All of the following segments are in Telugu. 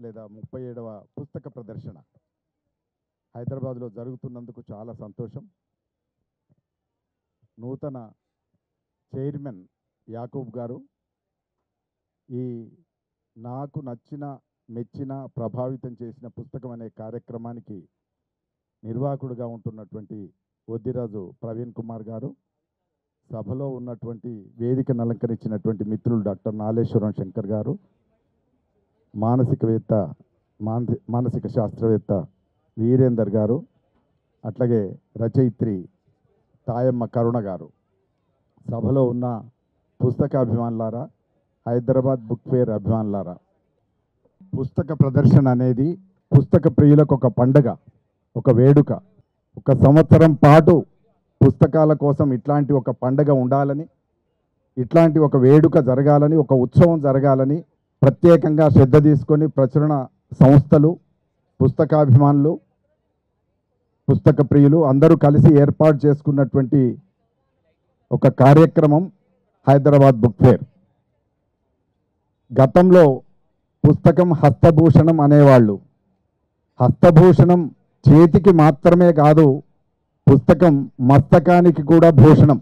లేదా 37వ పుస్తక ప్రదర్శన హైదరాబాద్లో జరుగుతున్నందుకు చాలా సంతోషం. నూతన చైర్మన్ యాకూబ్ గారు ఈ నాకు నచ్చిన మెచ్చిన ప్రభావితం చేసిన పుస్తకం అనే కార్యక్రమానికి నిర్వాహకుడిగా ఉంటున్నటువంటి వద్దిరాజు ప్రవీణ్ కుమార్ గారు, సభలో ఉన్నటువంటి వేదికను అలంకరించినటువంటి మిత్రులు డాక్టర్ నాలేశ్వరం శంకర్ గారు, మానసిక శాస్త్రవేత్త వీరేందర్ గారు, అట్లాగే రచయిత్రి తాయమ్మ కరుణ గారు, సభలో ఉన్న పుస్తక అభిమానులారా, హైదరాబాద్ బుక్ ఫేర్ అభిమానులారా, పుస్తక ప్రదర్శన అనేది పుస్తక ప్రియులకు ఒక పండుగ, ఒక వేడుక. ఒక సంవత్సరం పాటు పుస్తకాల కోసం ఇట్లాంటి ఒక పండుగ ఉండాలని, ఇట్లాంటి ఒక వేడుక జరగాలని, ఒక ఉత్సవం జరగాలని ప్రత్యేకంగా శ్రద్ధ తీసుకొని ప్రచురణ సంస్థలు, పుస్తకాభిమానులు, పుస్తక ప్రియులు అందరూ కలిసి ఏర్పాటు చేసుకున్నటువంటి ఒక కార్యక్రమం హైదరాబాద్ బుక్ ఫేర్. గతంలో పుస్తకం హస్తభూషణం అనేవాళ్ళు. హస్తభూషణం చేతికి మాత్రమే కాదు, పుస్తకం మస్తకానికి కూడా భూషణం,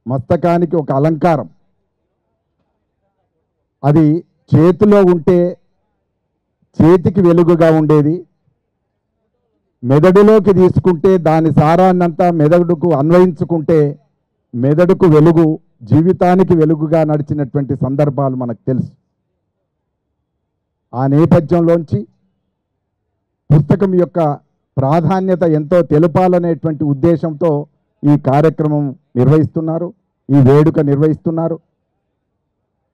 మస్తకానికి ఒక అలంకారం. అది చేతిలో ఉంటే చేతికి వెలుగుగా ఉండేది, మెదడులోకి తీసుకుంటే దాని సారాన్నంతా మెదడుకు అన్వయించుకుంటే మెదడుకు వెలుగు, జీవితానికి వెలుగుగా నడిచినటువంటి సందర్భాలు మనకు తెలుసు. ఆ నేపథ్యంలోంచి పుస్తకం యొక్క ప్రాధాన్యత ఎంతో తెలుపాలనేటువంటి ఉద్దేశంతో ఈ కార్యక్రమం నిర్వహిస్తున్నారు, ఈ వేడుక నిర్వహిస్తున్నారు.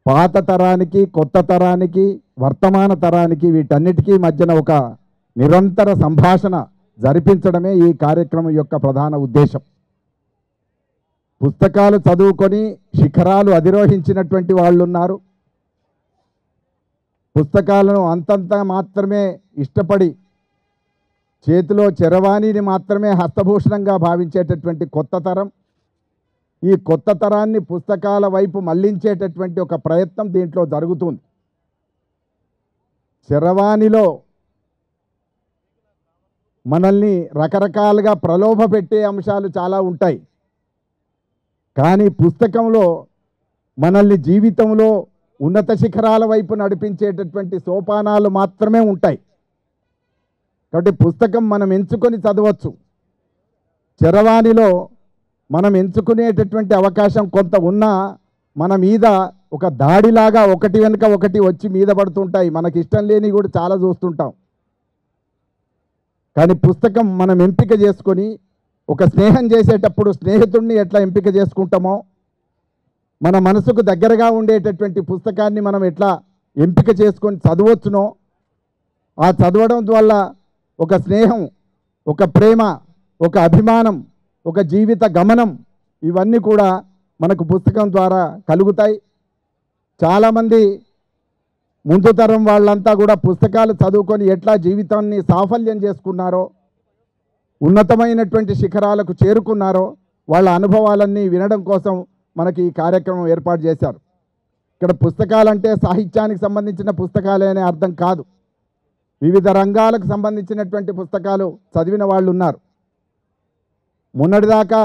పాత తరానికి, కొత్త తరానికి, వర్తమాన తరానికి వీటన్నిటికీ మధ్యన ఒక నిరంతర సంభాషణ జరిపించడమే ఈ కార్యక్రమం యొక్క ప్రధాన ఉద్దేశం. పుస్తకాలు చదువుకొని శిఖరాలు అధిరోహించినటువంటి వాళ్ళు ఉన్నారు. పుస్తకాలను అంతంత మాత్రమే ఇష్టపడి చేతిలో చరవాణిని మాత్రమే హస్తభూషణంగా భావించేటటువంటి కొత్త తరం. ఈ కొత్త తరాన్ని పుస్తకాల వైపు మళ్లించేటటువంటి ఒక ప్రయత్నం దీంట్లో జరుగుతుంది. చరవాణిలో మనల్ని రకరకాలుగా ప్రలోభ పెట్టే అంశాలు చాలా ఉంటాయి, కానీ పుస్తకంలో మనల్ని జీవితంలో ఉన్నత శిఖరాల వైపు నడిపించేటటువంటి సోపానాలు మాత్రమే ఉంటాయి. కాబట్టి పుస్తకం మనం ఎంచుకొని చదవచ్చు. చరవాణిలో మనం ఎంచుకునేటటువంటి అవకాశం కొంత ఉన్నా మన మీద ఒక దాడిలాగా ఒకటి వెనుక ఒకటి వచ్చి మీద పడుతుంటాయి. మనకి ఇష్టం లేని కూడా చాలా చూస్తుంటాం. కానీ పుస్తకం మనం ఎంపిక చేసుకొని, ఒక స్నేహం చేసేటప్పుడు స్నేహితుడిని ఎట్లా ఎంపిక చేసుకుంటామో, మన మనసుకు దగ్గరగా ఉండేటటువంటి పుస్తకాన్ని మనం ఎట్లా ఎంపిక చేసుకొని చదవచ్చునో, ఆ చదవడం వల్ల ఒక స్నేహం, ఒక ప్రేమ, ఒక అభిమానం, ఒక జీవిత గమనం, ఇవన్నీ కూడా మనకు పుస్తకం ద్వారా కలుగుతాయి. చాలామంది ముందు తరం వాళ్ళంతా కూడా పుస్తకాలు చదువుకొని ఎట్లా జీవితాన్ని సాఫల్యం చేసుకున్నారో, ఉన్నతమైనటువంటి శిఖరాలకు చేరుకున్నారో వాళ్ళ అనుభవాలన్నీ వినడం కోసం మనకి ఈ కార్యక్రమం ఏర్పాటు చేశారు. ఇక్కడ పుస్తకాలంటే సాహిత్యానికి సంబంధించిన పుస్తకాలే అనే అర్థం కాదు. వివిధ రంగాలకు సంబంధించినటువంటి పుస్తకాలు చదివిన వాళ్ళు ఉన్నారు. మొన్నటిదాకా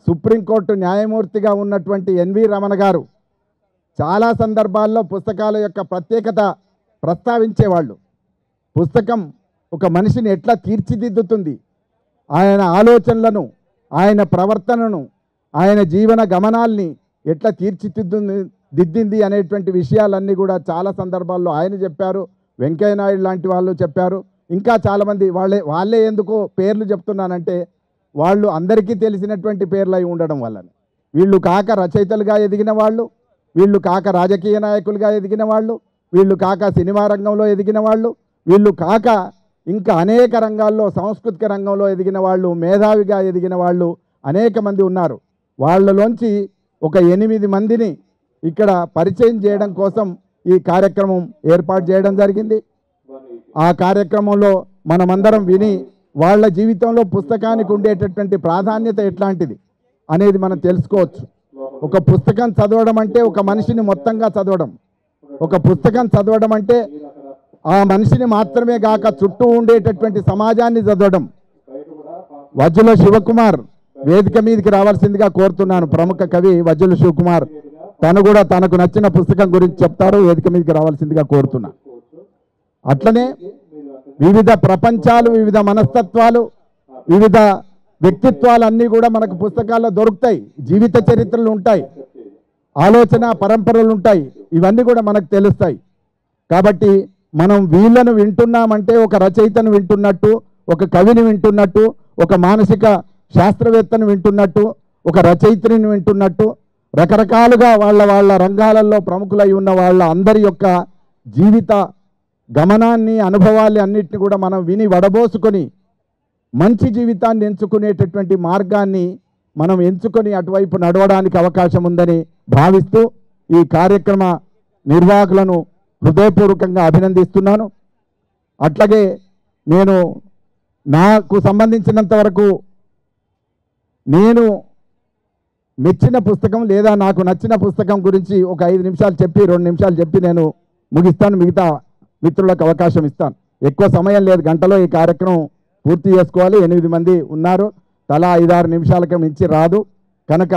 సుప్రీంకోర్టు న్యాయమూర్తిగా ఉన్నటువంటి ఎన్వి రమణ గారు చాలా సందర్భాల్లో పుస్తకాల యొక్క ప్రత్యేకత ప్రస్తావించేవాళ్ళు. పుస్తకం ఒక మనిషిని ఎట్లా తీర్చిదిద్దుతుంది, ఆయన ఆలోచనలను, ఆయన ప్రవర్తనను, ఆయన జీవన గమనాల్ని ఎట్లా తీర్చిదిద్దింది అనేటువంటి విషయాలన్నీ కూడా చాలా సందర్భాల్లో ఆయన చెప్పారు. వెంకయ్య నాయుడు లాంటి వాళ్ళు చెప్పారు. ఇంకా చాలామంది వాళ్ళే ఎందుకో పేర్లు చెప్తున్నానంటే వాళ్ళు అందరికీ తెలిసినటువంటి పేర్లు అయి ఉండడం వల్ల. వీళ్ళు కాక రచయితలుగా ఎదిగిన వాళ్ళు, వీళ్ళు కాక రాజకీయ నాయకులుగా ఎదిగిన వాళ్ళు, వీళ్ళు కాక సినిమా రంగంలో ఎదిగిన వాళ్ళు, వీళ్ళు కాక ఇంకా అనేక రంగాల్లో, సాంస్కృతిక రంగంలో ఎదిగిన వాళ్ళు, మేధావిగా ఎదిగిన వాళ్ళు అనేక మంది ఉన్నారు. వాళ్ళలోంచి ఒక 8 మందిని ఇక్కడ పరిచయం చేయడం కోసం ఈ కార్యక్రమం ఏర్పాటు చేయడం జరిగింది. ఆ కార్యక్రమంలో మనమందరం విని వాళ్ళ జీవితంలో పుస్తకానికి ఉండేటటువంటి ప్రాధాన్యత ఎట్లాంటిది అనేది మనం తెలుసుకోవచ్చు. ఒక పుస్తకం చదవడం అంటే ఒక మనిషిని మొత్తంగా చదవడం. ఒక పుస్తకం చదవడం అంటే ఆ మనిషిని మాత్రమే కాక చుట్టూ ఉండేటటువంటి సమాజాన్ని చదవడం. వజ్జుల శివకుమార్ వేదిక మీదకి రావాల్సిందిగా కోరుతున్నాను. ప్రముఖ కవి వజ్జుల శివకుమార్ తను కూడా తనకు నచ్చిన పుస్తకం గురించి చెప్తారు. వేదిక మీదకి రావాల్సిందిగా కోరుతున్నా. అట్లనే వివిధ ప్రపంచాలు, వివిధ మనస్తత్వాలు, వివిధ వ్యక్తిత్వాలు అన్నీ కూడా మనకు పుస్తకాల్లో దొరుకుతాయి. జీవిత చరిత్రలు ఉంటాయి, ఆలోచన పరంపరలు ఉంటాయి, ఇవన్నీ కూడా మనకు తెలుస్తాయి. కాబట్టి మనం వీళ్ళను వింటున్నామంటే ఒక రచయితను వింటున్నట్టు, ఒక కవిని వింటున్నట్టు, ఒక మానసిక శాస్త్రవేత్తను వింటున్నట్టు, ఒక రచయిత్రిని వింటున్నట్టు, రకరకాలుగా వాళ్ళ రంగాలలో ప్రముఖులై ఉన్న వాళ్ళ అందరి యొక్క జీవిత గమనాన్ని, అనుభవాల్ని అన్నిటిని కూడా మనం విని వడబోసుకొని మంచి జీవితాన్ని ఎంచుకునేటటువంటి మార్గాన్ని మనం ఎంచుకొని అటువైపు నడవడానికి అవకాశం ఉందని భావిస్తూ ఈ కార్యక్రమ నిర్వాహకులను హృదయపూర్వకంగా అభినందిస్తున్నాను. అట్లాగే నేను నాకు సంబంధించినంత వరకు నేను మెచ్చిన పుస్తకం లేదా నాకు నచ్చిన పుస్తకం గురించి ఒక 5 నిమిషాలు చెప్పి 2 నిమిషాలు చెప్పి నేను ముగిస్తాను. మిగతా మిత్రులకు అవకాశం ఇస్తాను. ఎక్కువ సమయం లేదు, గంటలో ఈ కార్యక్రమం పూర్తి చేసుకోవాలి. 8 మంది ఉన్నారు, తలా 5-6 నిమిషాలకి మించి రాదు. కనుక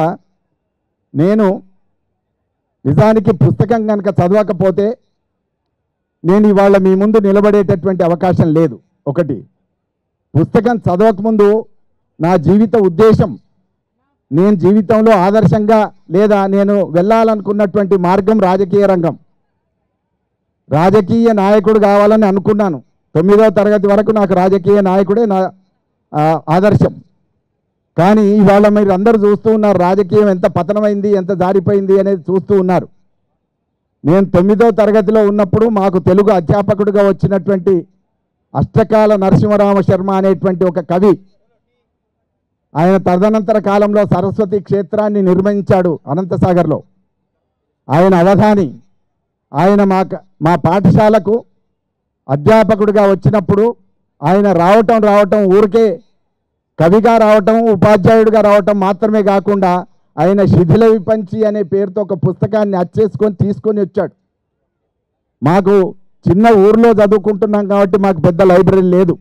నేను నిజానికి పుస్తకం కనుక చదవకపోతే నేను ఇవాళ మీ ముందు నిలబడేటటువంటి అవకాశం లేదు. ఒకటి, పుస్తకం చదవకముందు నా జీవిత ఉద్దేశం, నేను జీవితంలో ఆదర్శంగా లేదా నేను వెళ్ళాలనుకున్నటువంటి మార్గం రాజకీయ రంగం. రాజకీయ నాయకుడు కావాలని అనుకున్నాను. 9వ తరగతి వరకు నాకు రాజకీయ నాయకుడే నా ఆదర్శం. కానీ ఇవాళ మీరు అందరూ చూస్తూ ఉన్నారు, రాజకీయం ఎంత పతనమైంది, ఎంత జారిపోయింది అనేది చూస్తూ ఉన్నారు. నేను 9వ తరగతిలో ఉన్నప్పుడు మాకు తెలుగు అధ్యాపకుడిగా వచ్చినటువంటి అష్టకాల నరసింహరామ శర్మ అనేటువంటి ఒక కవి, ఆయన తదనంతర కాలంలో సరస్వతి క్షేత్రాన్ని నిర్మించాడు అనంతసాగర్లో. ఆయన అవధాని. ఆయన మా పాఠశాలకు అధ్యాపకుడిగా వచ్చినప్పుడు ఆయన రావటం ఊరికే కవిగా రావటం, ఉపాధ్యాయుడిగా రావటం మాత్రమే కాకుండా ఆయన శిథిల విపంచి అనే పేరుతో ఒక పుస్తకాన్ని అచ్చేసుకొని తీసుకొని వచ్చాడు. మాకు చిన్న ఊర్లో చదువుకుంటున్నాం కాబట్టి మాకు పెద్ద లైబ్రరీ లేదు,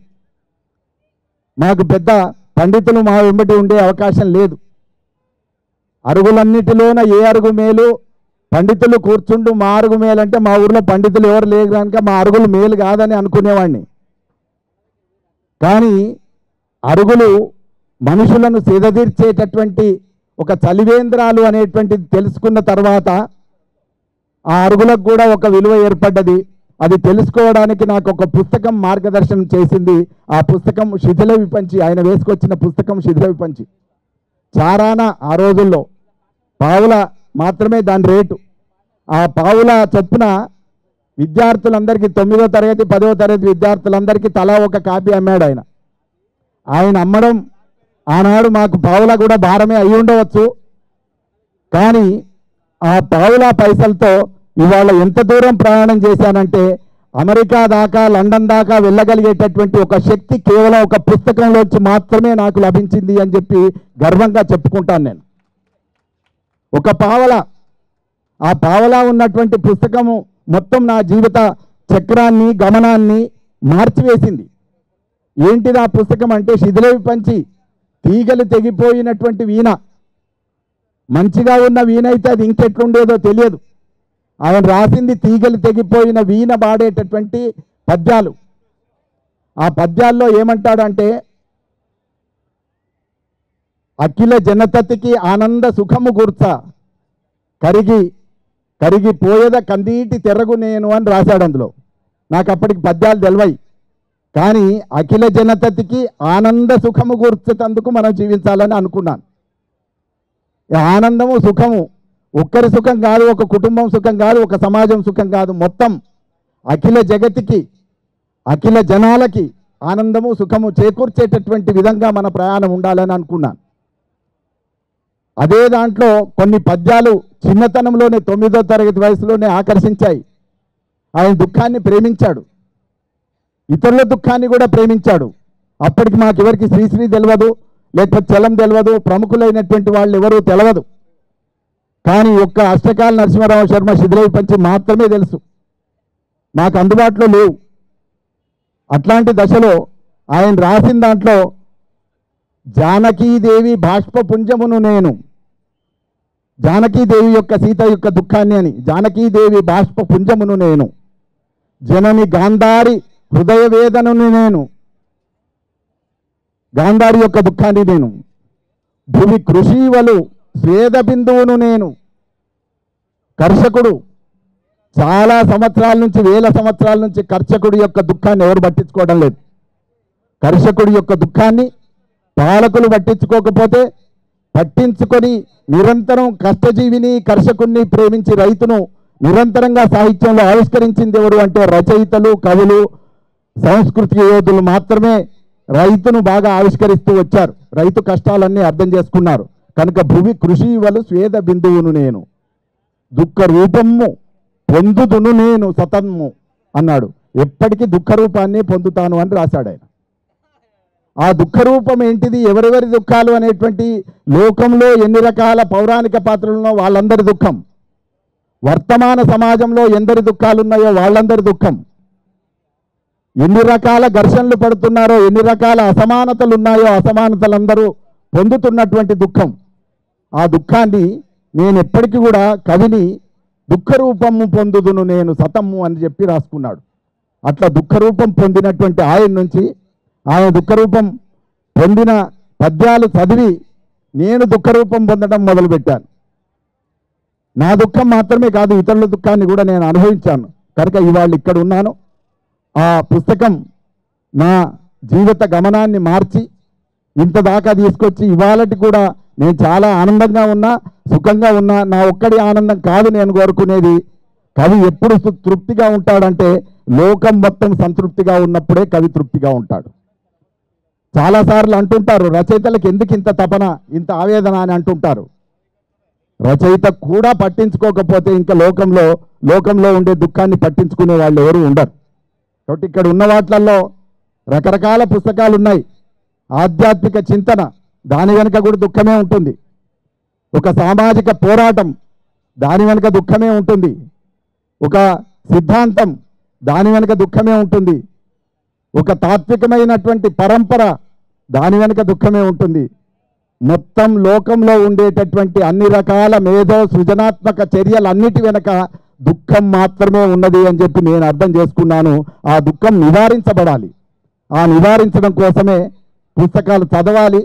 మాకు పెద్ద పండితులు మా వెంబడి ఉండే అవకాశం లేదు. అరుగులన్నిటిలోన ఏ అరుగు మేలు, పండితులు కూర్చుండు మా అరుగు మేలు అంటే మా ఊర్లో పండితులు ఎవరు లేరు కనుక మా అరుగులు మేలు కాదని అనుకునేవాడిని. కానీ అరుగులు మనుషులను సేదతీర్చేటటువంటి ఒక చలివేంద్రాలు అనేటువంటిది తెలుసుకున్న తర్వాత ఆ అరుగులకు కూడా ఒక విలువ ఏర్పడ్డది. అది తెలుసుకోవడానికి నాకు ఒక పుస్తకం మార్గదర్శనం చేసింది. ఆ పుస్తకం శిథిల విపంచి, ఆయన వేసుకొచ్చిన పుస్తకం శిథిల విపంచి. చారాన ఆ రోజుల్లో పావుల మాత్రమే దాని రేటు. ఆ పావుల చొప్పున విద్యార్థులందరికీ 9వ తరగతి 10వ తరగతి విద్యార్థులందరికీ తలా ఒక కాపీ అమ్మాడు ఆయన. ఆయన అమ్మడం ఆనాడు మాకు పావులా కూడా భారమే అయి ఉండవచ్చు. కానీ ఆ పావులా పైసలతో ఇవాళ ఎంత దూరం ప్రయాణం చేశానంటే అమెరికా దాకా, లండన్ దాకా వెళ్ళగలిగేటటువంటి ఒక శక్తి కేవలం ఒక పుస్తకంలోంచి మాత్రమే నాకు లభించింది అని చెప్పి గర్వంగా చెప్పుకుంటాను నేను. ఒక పావలా, ఆ పావలా ఉన్నటువంటి పుస్తకము మొత్తం నా జీవిత చక్రాన్ని, గమనాన్ని మార్చివేసింది. ఏంటిది ఆ పుస్తకం అంటే శిథిల విపంచి, తీగలు తెగిపోయినటువంటి వీణ. మంచిగా ఉన్న వీణ అయితే అది ఇంకెట్లుండేదో తెలియదు. ఆయన రాసింది తీగలు తెగిపోయిన వీణ పాడేటటువంటి పద్యాలు. ఆ పద్యాల్లో ఏమంటాడంటే, అఖిల జనతతికి ఆనంద సుఖము కూర్చ కరిగిపోయేద కందీటి తెరగు నేను అని రాశాడు అందులో. నాకు అప్పటికి పద్యాలు తెలివై. కానీ అఖిల జనతతికి ఆనంద సుఖము కూర్చేందుకు మనం జీవించాలని అనుకున్నాను. ఆనందము, సుఖము ఒక్కరి సుఖం కాదు, ఒక కుటుంబం సుఖం కాదు, ఒక సమాజం సుఖం కాదు, మొత్తం అఖిల జగతికి, అఖిల జనాలకి ఆనందము, సుఖము చేకూర్చేటటువంటి విధంగా మన ప్రయాణం ఉండాలని అనుకున్నాను. అదే దాంట్లో కొన్ని పద్యాలు చిన్నతనంలోనే 9వ తరగతి వయసులోనే ఆకర్షించాయి. ఆయన దుఃఖాన్ని ప్రేమించాడు, ఇతరుల దుఃఖాన్ని కూడా ప్రేమించాడు. అప్పటికి మాకెవరికి శ్రీశ్రీ తెలియదు, లేకపోతే చలం తెలియదు, ప్రముఖులైనటువంటి వాళ్ళు ఎవరూ తెలియదు. కానీ ఒక్క అష్టకాల నరసింహరామ శర్మ శిథిల విపంచి మాత్రమే తెలుసు, మాకు అందుబాటులో లేవు. అట్లాంటి దశలో ఆయన రాసిన దాంట్లో జానకీదేవి బాష్పపుంజమును నేను, జానకీదేవి యొక్క సీత యొక్క దుఃఖాన్ని అని, జానకీదేవి బాష్పపుంజమును నేను, జనని గాంధారి హృదయ వేదనను నేను, గాంధారి యొక్క దుఃఖాన్ని నేను, భూమి కృషివలు స్వేద బిందువును నేను. కర్షకుడు చాలా సంవత్సరాల నుంచి, వేల సంవత్సరాల నుంచి కర్షకుడి యొక్క దుఃఖాన్ని ఎవరు పట్టించుకోవడం లేదు. కర్షకుడి యొక్క దుఃఖాన్ని పాలకులు పట్టించుకోకపోతే పట్టించుకొని నిరంతరం కష్టజీవిని కర్షకుడిని ప్రేమించి రైతును నిరంతరంగా సాహిత్యంలో ఆవిష్కరించింది ఎవరు అంటే రచయితలు, కవులు, సాంస్కృతిక యోధులు మాత్రమే రైతును బాగా ఆవిష్కరిస్తూ వచ్చారు. రైతు కష్టాలన్నీ అర్థం చేసుకున్నారు. కనుక భూమి కృషివలు స్వేద బిందువును నేను, దుఃఖ రూపము పొందుదును నేను సతన్ము అన్నాడు. ఎప్పటికీ దుఃఖ రూపాన్ని పొందుతాను అని రాశాడు ఆయన. ఆ దుఃఖ రూపం ఏంటిది, ఎవరెవరి దుఃఖాలు అనేటువంటి, లోకంలో ఎన్ని రకాల పౌరాణిక పాత్రలున్నో వాళ్ళందరి దుఃఖం, వర్తమాన సమాజంలో ఎందరి దుఃఖాలు ఉన్నాయో వాళ్ళందరి దుఃఖం, ఎన్ని రకాల ఘర్షణలు పడుతున్నారో, ఎన్ని రకాల అసమానతలు ఉన్నాయో అసమానతలందరూ పొందుతున్నటువంటి దుఃఖం. ఆ దుఃఖాన్ని నేను ఎప్పటికీ కూడా కవిని దుఃఖ రూపము పొందుదును నేను సతమ్ము అని చెప్పి రాసుకున్నాడు. అట్లా దుఃఖ రూపం పొందినటువంటి ఆయన నుంచి, ఆయన దుఃఖ రూపం పొందిన పద్యాలు చదివి నేను దుఃఖ రూపం పొందడం మొదలుపెట్టాను. నా దుఃఖం మాత్రమే కాదు, ఇతరుల దుఃఖాన్ని కూడా నేను అనుభవించాను. కనుక ఇవాళ ఇక్కడ ఉన్నాను. ఆ పుస్తకం నా జీవిత గమనాన్ని మార్చి ఇంత దాకా తీసుకొచ్చి ఇవాళటి కూడా నేను చాలా ఆనందంగా ఉన్నా, సుఖంగా ఉన్నా. నా ఒక్కడి ఆనందం కాదు నేను కోరుకునేది. కవి ఎప్పుడు తృప్తిగా ఉంటాడంటే లోకం మొత్తం సంతృప్తిగా ఉన్నప్పుడే కవి తృప్తిగా ఉంటాడు. చాలాసార్లు అంటుంటారు రచయితలకు ఎందుకు ఇంత తపన, ఇంత ఆవేదన అని అంటుంటారు. రచయిత కూడా పట్టించుకోకపోతే ఇంకా లోకంలో ఉండే దుఃఖాన్ని పట్టించుకునే వాళ్ళు ఎవరు ఉండరు. కాబట్టి ఇక్కడ ఉన్న వాటిల్లో రకరకాల పుస్తకాలు ఉన్నాయి. ఆధ్యాత్మిక చింతన, దాని వెనుక కూడా దుఃఖమే ఉంటుంది. ఒక సామాజిక పోరాటం, దాని వెనుక దుఃఖమే ఉంటుంది. ఒక సిద్ధాంతం, దాని వెనుక దుఃఖమే ఉంటుంది. ఒక తాత్వికమైనటువంటి పరంపర, దాని వెనుక దుఃఖమే ఉంటుంది. మొత్తం లోకంలో ఉండేటటువంటి అన్ని రకాల మేధో సృజనాత్మక చర్యలన్నిటి వెనుక దుఃఖం మాత్రమే ఉన్నది అని చెప్పి నేను అర్థం చేసుకున్నాను. ఆ దుఃఖం నివారించబడాలి. ఆ నివారించడం కోసమే పుస్తకాలు చదవాలి,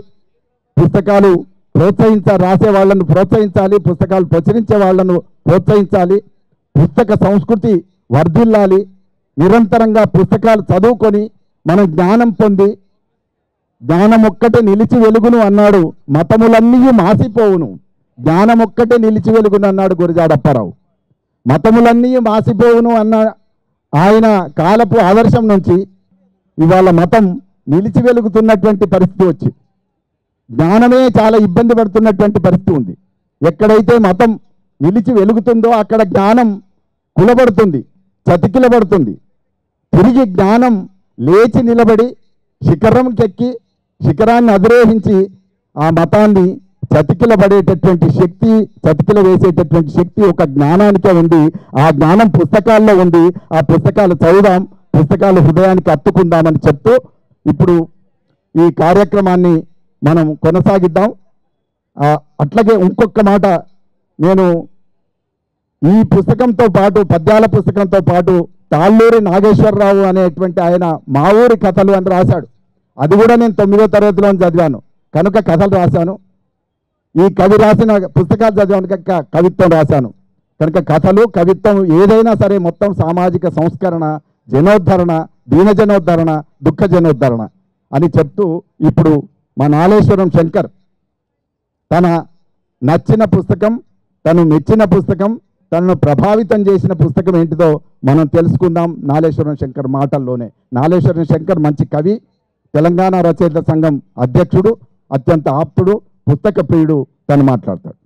పుస్తకాలు రాసే వాళ్ళను ప్రోత్సహించాలి, పుస్తకాలు ప్రచురించే వాళ్ళను ప్రోత్సహించాలి, పుస్తక సంస్కృతి వర్ధిల్లాలి. నిరంతరంగా పుస్తకాలు చదువుకొని మనం జ్ఞానం పొంది, జ్ఞానం ఒక్కటే నిలిచి వెలుగును అన్నాడు, మతములన్నీ మాసిపోవును. జ్ఞానం ఒక్కటే నిలిచి వెలుగును అన్నాడు గురజాడ అప్పారావు. మతములన్నీ మాసిపోవును అన్న ఆయన కాలపు ఆదర్శం నుంచి ఇవాళ మతం నిలిచి వెలుగుతున్నటువంటి పరిస్థితి వచ్చి, జ్ఞానమే చాలా ఇబ్బంది పడుతున్నటువంటి పరిస్థితి ఉంది. ఎక్కడైతే మతం నిలిచి వెలుగుతుందో అక్కడ జ్ఞానం కులబడుతుంది, చతికిలబడుతుంది. తిరిగి జ్ఞానం లేచి నిలబడి శిఖరంకెక్కి శిఖరాన్ని అధిరోహించి ఆ మతాన్ని చతికిలబడేటటువంటి శక్తి, చతికిల వేసేటటువంటి శక్తి ఒక జ్ఞానానికే ఉంది. ఆ జ్ఞానం పుస్తకాల్లో ఉంది. ఆ పుస్తకాలు చదువుదాం, పుస్తకాలు హృదయానికి అత్తుకుందామని చెప్తూ ఇప్పుడు ఈ కార్యక్రమాన్ని మనం కొనసాగిద్దాం. అట్లాగే ఇంకొక మాట, నేను ఈ పుస్తకంతో పాటు, పద్యాల పుస్తకంతో పాటు తాళ్ళూరి నాగేశ్వరరావు అనేటువంటి ఆయన మా ఊరి కథలు అని రాశాడు. అది కూడా నేను 9వ తరగతిలో చదివాను కనుక కథలు రాశాను. ఈ కవి రాసిన పుస్తకాలు చదివాను కనుక కవిత్వం రాశాను. కనుక కథలు, కవిత్వం ఏదైనా సరే మొత్తం సామాజిక సంస్కరణ, జనోద్ధరణ, దీన జనోద్ధరణ, దుఃఖ జనోద్ధరణ అని చెప్తూ ఇప్పుడు మా నాలేశ్వరం శంకర్ తన నచ్చిన పుస్తకం, తను మెచ్చిన పుస్తకం, తనను ప్రభావితం చేసిన పుస్తకం ఏంటిదో మనం తెలుసుకుందాం నాలేశ్వరం శంకర్ మాటల్లోనే. నాలేశ్వరం శంకర్ మంచి కవి, తెలంగాణ రచయిత సంఘం అధ్యక్షుడు, అత్యంత ఆప్తుడు, పుస్తక ప్రియుడు. తను మాట్లాడతాడు.